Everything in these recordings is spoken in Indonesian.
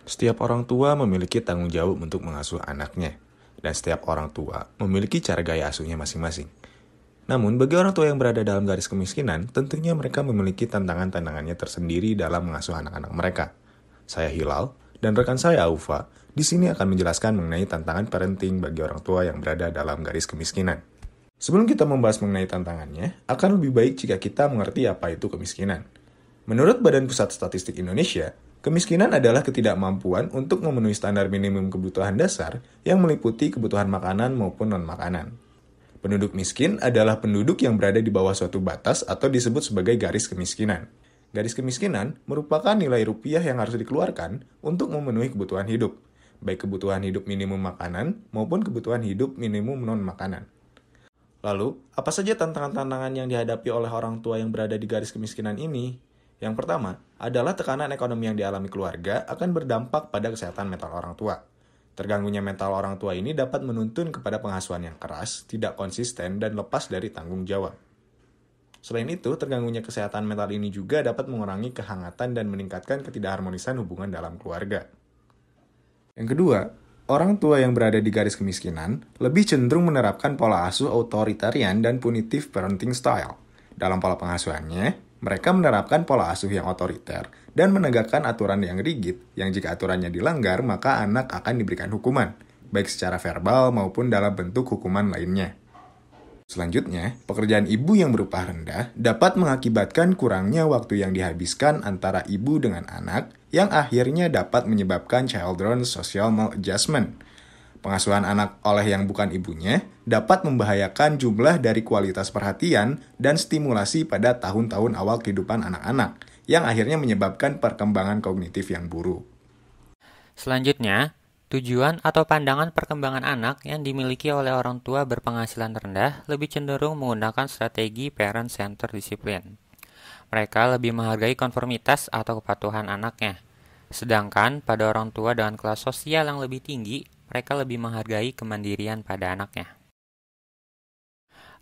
Setiap orang tua memiliki tanggung jawab untuk mengasuh anaknya, dan setiap orang tua memiliki cara gaya asuhnya masing-masing. Namun, bagi orang tua yang berada dalam garis kemiskinan, tentunya mereka memiliki tantangan-tantangannya tersendiri dalam mengasuh anak-anak mereka. Saya Hilal, dan rekan saya Aufa, di sini akan menjelaskan mengenai tantangan parenting bagi orang tua yang berada dalam garis kemiskinan. Sebelum kita membahas mengenai tantangannya, akan lebih baik jika kita mengerti apa itu kemiskinan. Menurut Badan Pusat Statistik Indonesia, kemiskinan adalah ketidakmampuan untuk memenuhi standar minimum kebutuhan dasar yang meliputi kebutuhan makanan maupun non-makanan. Penduduk miskin adalah penduduk yang berada di bawah suatu batas atau disebut sebagai garis kemiskinan. Garis kemiskinan merupakan nilai rupiah yang harus dikeluarkan untuk memenuhi kebutuhan hidup, baik kebutuhan hidup minimum makanan maupun kebutuhan hidup minimum non-makanan. Lalu, apa saja tantangan-tantangan yang dihadapi oleh orang tua yang berada di garis kemiskinan ini? Yang pertama adalah tekanan ekonomi yang dialami keluarga akan berdampak pada kesehatan mental orang tua. Terganggunya mental orang tua ini dapat menuntun kepada pengasuhan yang keras, tidak konsisten, dan lepas dari tanggung jawab. Selain itu, terganggunya kesehatan mental ini juga dapat mengurangi kehangatan dan meningkatkan ketidakharmonisan hubungan dalam keluarga. Yang kedua, orang tua yang berada di garis kemiskinan lebih cenderung menerapkan pola asuh authoritarian dan punitive parenting style. Dalam pola pengasuhannya, mereka menerapkan pola asuh yang otoriter dan menegakkan aturan yang rigid, yang jika aturannya dilanggar, maka anak akan diberikan hukuman, baik secara verbal maupun dalam bentuk hukuman lainnya. Selanjutnya, pekerjaan ibu yang berupah rendah dapat mengakibatkan kurangnya waktu yang dihabiskan antara ibu dengan anak, yang akhirnya dapat menyebabkan children social maladjustment. Pengasuhan anak oleh yang bukan ibunya dapat membahayakan jumlah dari kualitas perhatian dan stimulasi pada tahun-tahun awal kehidupan anak-anak, yang akhirnya menyebabkan perkembangan kognitif yang buruk. Selanjutnya, tujuan atau pandangan perkembangan anak yang dimiliki oleh orang tua berpenghasilan rendah lebih cenderung menggunakan strategi parent-centered discipline. Mereka lebih menghargai konformitas atau kepatuhan anaknya. Sedangkan pada orang tua dengan kelas sosial yang lebih tinggi, mereka lebih menghargai kemandirian pada anaknya.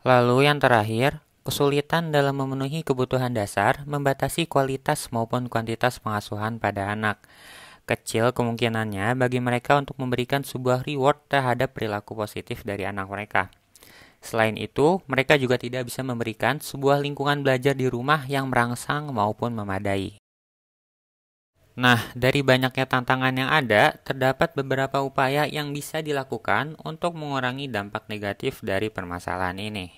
Lalu yang terakhir, kesulitan dalam memenuhi kebutuhan dasar membatasi kualitas maupun kuantitas pengasuhan pada anak. Kecil kemungkinannya bagi mereka untuk memberikan sebuah reward terhadap perilaku positif dari anak mereka. Selain itu, mereka juga tidak bisa memberikan sebuah lingkungan belajar di rumah yang merangsang maupun memadai. Nah, dari banyaknya tantangan yang ada, terdapat beberapa upaya yang bisa dilakukan untuk mengurangi dampak negatif dari permasalahan ini.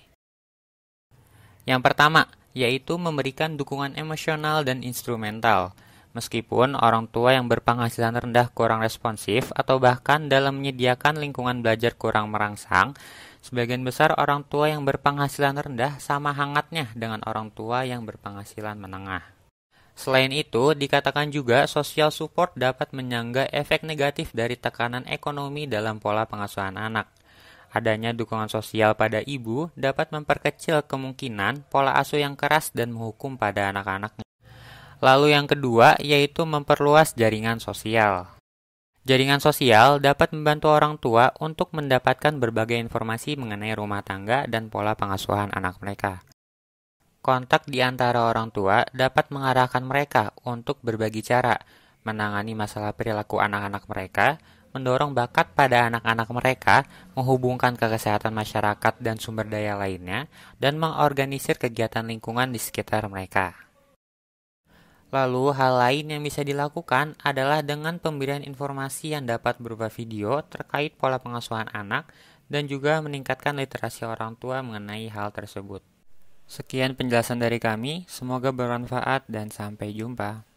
Yang pertama, yaitu memberikan dukungan emosional dan instrumental. Meskipun orang tua yang berpenghasilan rendah kurang responsif atau bahkan dalam menyediakan lingkungan belajar kurang merangsang, sebagian besar orang tua yang berpenghasilan rendah sama hangatnya dengan orang tua yang berpenghasilan menengah. Selain itu, dikatakan juga social support dapat menyangga efek negatif dari tekanan ekonomi dalam pola pengasuhan anak. Adanya dukungan sosial pada ibu dapat memperkecil kemungkinan pola asuh yang keras dan menghukum pada anak-anaknya. Lalu yang kedua, yaitu memperluas jaringan sosial. Jaringan sosial dapat membantu orang tua untuk mendapatkan berbagai informasi mengenai rumah tangga dan pola pengasuhan anak mereka. Kontak di antara orang tua dapat mengarahkan mereka untuk berbagi cara, menangani masalah perilaku anak-anak mereka, mendorong bakat pada anak-anak mereka, menghubungkan ke kesehatan masyarakat dan sumber daya lainnya, dan mengorganisir kegiatan lingkungan di sekitar mereka. Lalu, hal lain yang bisa dilakukan adalah dengan pemberian informasi yang dapat berupa video terkait pola pengasuhan anak dan juga meningkatkan literasi orang tua mengenai hal tersebut. Sekian penjelasan dari kami, semoga bermanfaat dan sampai jumpa.